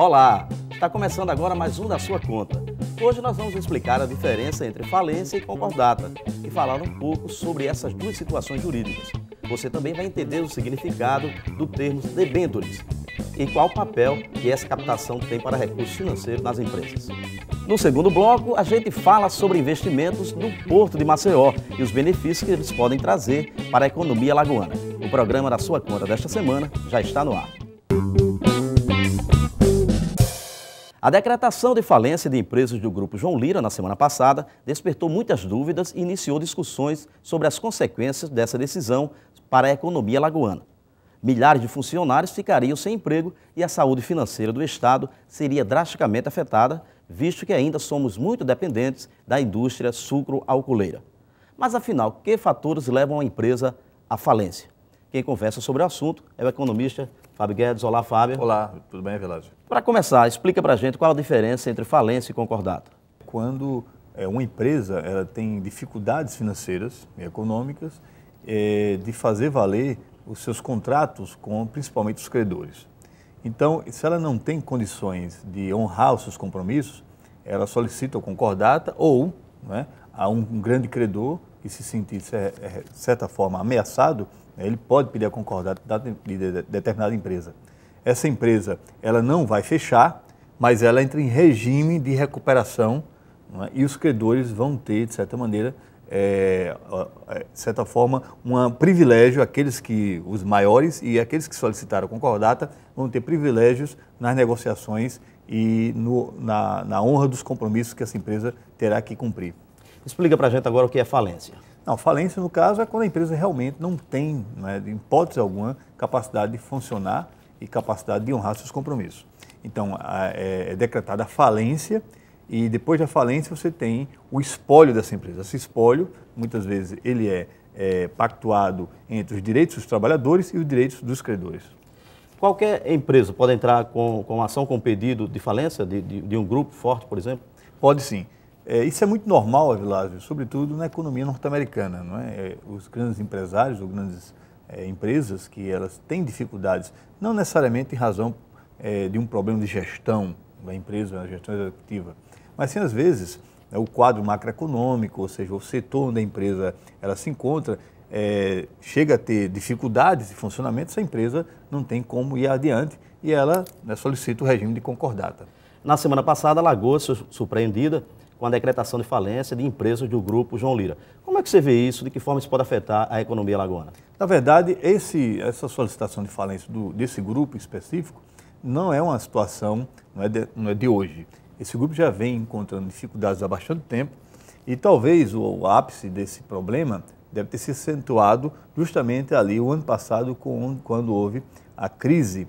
Olá! Está começando agora mais um da sua conta. Hoje nós vamos explicar a diferença entre falência e concordata e falar um pouco sobre essas duas situações jurídicas. Você também vai entender o significado do termo debêntures e qual o papel que essa captação tem para recursos financeiros nas empresas. No segundo bloco, a gente fala sobre investimentos no Porto de Maceió e os benefícios que eles podem trazer para a economia alagoana. O programa da sua conta desta semana já está no ar. A decretação de falência de empresas do Grupo João Lira na semana passada despertou muitas dúvidas e iniciou discussões sobre as consequências dessa decisão para a economia alagoana. Milhares de funcionários ficariam sem emprego e a saúde financeira do Estado seria drasticamente afetada, visto que ainda somos muito dependentes da indústria sucro-alcooleira. Mas afinal, que fatores levam a empresa à falência? Quem conversa sobre o assunto é o economista Fábio Guedes. Olá, Fábio. Olá, tudo bem, Velásio? Para começar, explica para a gente qual a diferença entre falência e concordata. Quando uma empresa ela tem dificuldades financeiras e econômicas de fazer valer os seus contratos com principalmente os credores. Então, se ela não tem condições de honrar os seus compromissos, ela solicita o concordata ou a um grande credor que se sentir, de certa forma, ameaçado, ele pode pedir a concordata de determinada empresa. Essa empresa ela não vai fechar, mas ela entra em regime de recuperação, e os credores vão ter, de certa maneira, de certa forma, um privilégio, os maiores e aqueles que solicitaram a concordata vão ter privilégios nas negociações e na honra dos compromissos que essa empresa terá que cumprir. Explica para a gente agora o que é falência. Não, falência, no caso, é quando a empresa realmente não tem, de hipótese alguma, capacidade de funcionar e capacidade de honrar seus compromissos. Então, é decretada a falência e depois da falência você tem o espólio dessa empresa. Esse espólio, muitas vezes, ele é pactuado entre os direitos dos trabalhadores e os direitos dos credores. Qualquer empresa pode entrar com ação com pedido de falência de um grupo forte, por exemplo? Pode sim. Isso é muito normal, Avilásio, sobretudo na economia norte-americana, não é? Os grandes empresários ou grandes empresas que elas têm dificuldades, não necessariamente em razão de um problema de gestão da empresa, a gestão executiva, mas sim, às vezes, o quadro macroeconômico, ou seja, o setor onde a empresa ela se encontra, chega a ter dificuldades de funcionamento, essa empresa não tem como ir adiante e ela solicita o regime de concordata. Na semana passada, Alagoas foi surpreendida com a decretação de falência de empresas do Grupo João Lira. Como é que você vê isso? De que forma isso pode afetar a economia alagoana? Na verdade, essa solicitação de falência desse grupo específico não é uma situação, não é de hoje. Esse grupo já vem encontrando dificuldades há bastante tempo e talvez o ápice desse problema deve ter se acentuado justamente ali o ano passado, quando houve a crise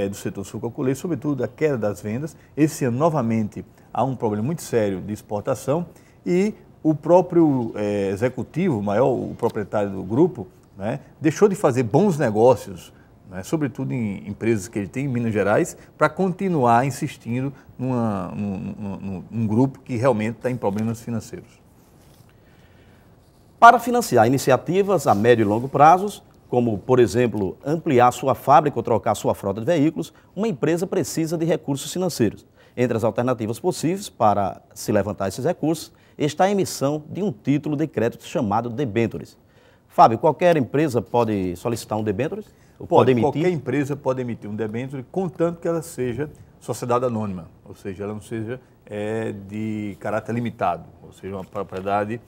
do setor sucro-alcooleiro, sobretudo a queda das vendas. Esse ano, novamente, há um problema muito sério de exportação e o próprio executivo, o proprietário do grupo, deixou de fazer bons negócios, sobretudo em empresas que ele tem em Minas Gerais, para continuar insistindo num grupo que realmente está em problemas financeiros. Para financiar iniciativas a médio e longo prazos, como, por exemplo, ampliar sua fábrica ou trocar sua frota de veículos, uma empresa precisa de recursos financeiros. Entre as alternativas possíveis para se levantar esses recursos está a emissão de um título de crédito chamado debêntures. Fábio, qualquer empresa pode solicitar um debêntures? Qualquer empresa pode emitir um debênture, contanto que ela seja sociedade anônima, ou seja, ela não seja de caráter limitado, ou seja, uma propriedade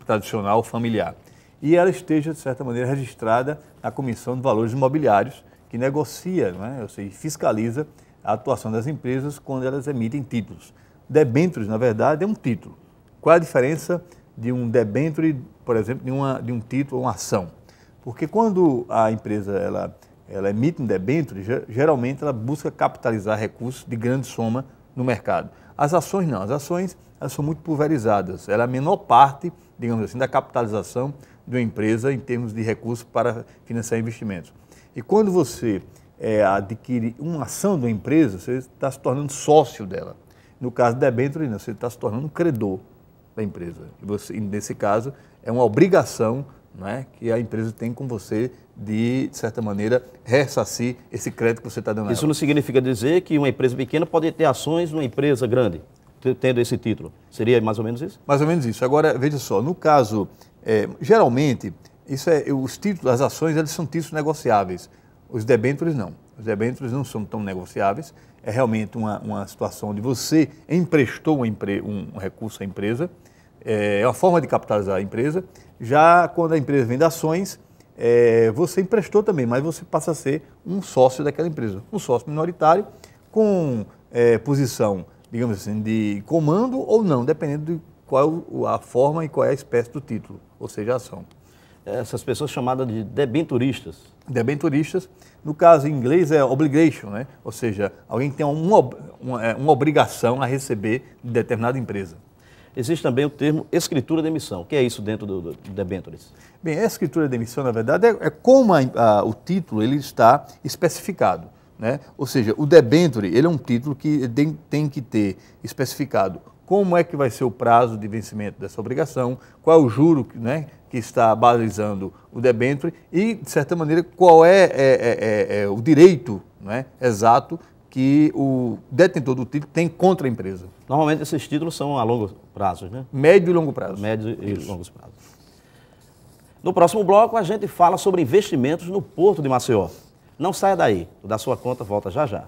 tradicional familiar. E ela esteja, de certa maneira, registrada na Comissão de Valores Imobiliários, que negocia, ou seja, fiscaliza a atuação das empresas quando elas emitem títulos. Debêntures, na verdade, é um título. Qual é a diferença de um debênture, por exemplo, de um título ou uma ação? Porque quando a empresa ela emite um debênture, geralmente ela busca capitalizar recursos de grande soma no mercado. As ações não, as ações elas são muito pulverizadas, ela é a menor parte, digamos assim, da capitalização de uma empresa em termos de recursos para financiar investimentos. E quando você adquire uma ação de uma empresa, você está se tornando sócio dela. No caso do debênture, você está se tornando um credor da empresa. E você, nesse caso, é uma obrigação não é, que a empresa tem com você de certa maneira, ressarcir esse crédito que você está dando a ela. Isso não significa dizer que uma empresa pequena pode ter ações numa empresa grande, tendo esse título. Seria mais ou menos isso? Mais ou menos isso. Agora, veja só, no caso, geralmente, os títulos, as ações, eles são títulos negociáveis. Os debêntures não. Os debêntures não são tão negociáveis. É realmente uma situação onde você emprestou um recurso à empresa, é uma forma de capitalizar a empresa. Já quando a empresa vende ações, você emprestou também, mas você passa a ser um sócio daquela empresa. Um sócio minoritário com posição, digamos assim, de comando ou não, dependendo de qual a forma e qual é a espécie do título, ou seja, a ação. Essas pessoas chamadas de debenturistas. Debenturistas, no caso em inglês é obligation, né? Ou seja, alguém que tem uma obrigação a receber de determinada empresa. Existe também o termo escritura de emissão. O que é isso dentro do debêntures? Bem, a escritura de emissão, na verdade, é como o título ele está especificado, né? Ou seja, o debenture ele é um título que tem que ter especificado como é que vai ser o prazo de vencimento dessa obrigação, qual é o juro, né, que está balizando o debênture e, de certa maneira, qual é o direito, né, exato que o detentor do título tem contra a empresa. Normalmente esses títulos são a longo prazo, né? Médio e longo prazo. Médio e longos prazos. No próximo bloco a gente fala sobre investimentos no Porto de Maceió. Não saia daí, o Da Sua Conta volta já já.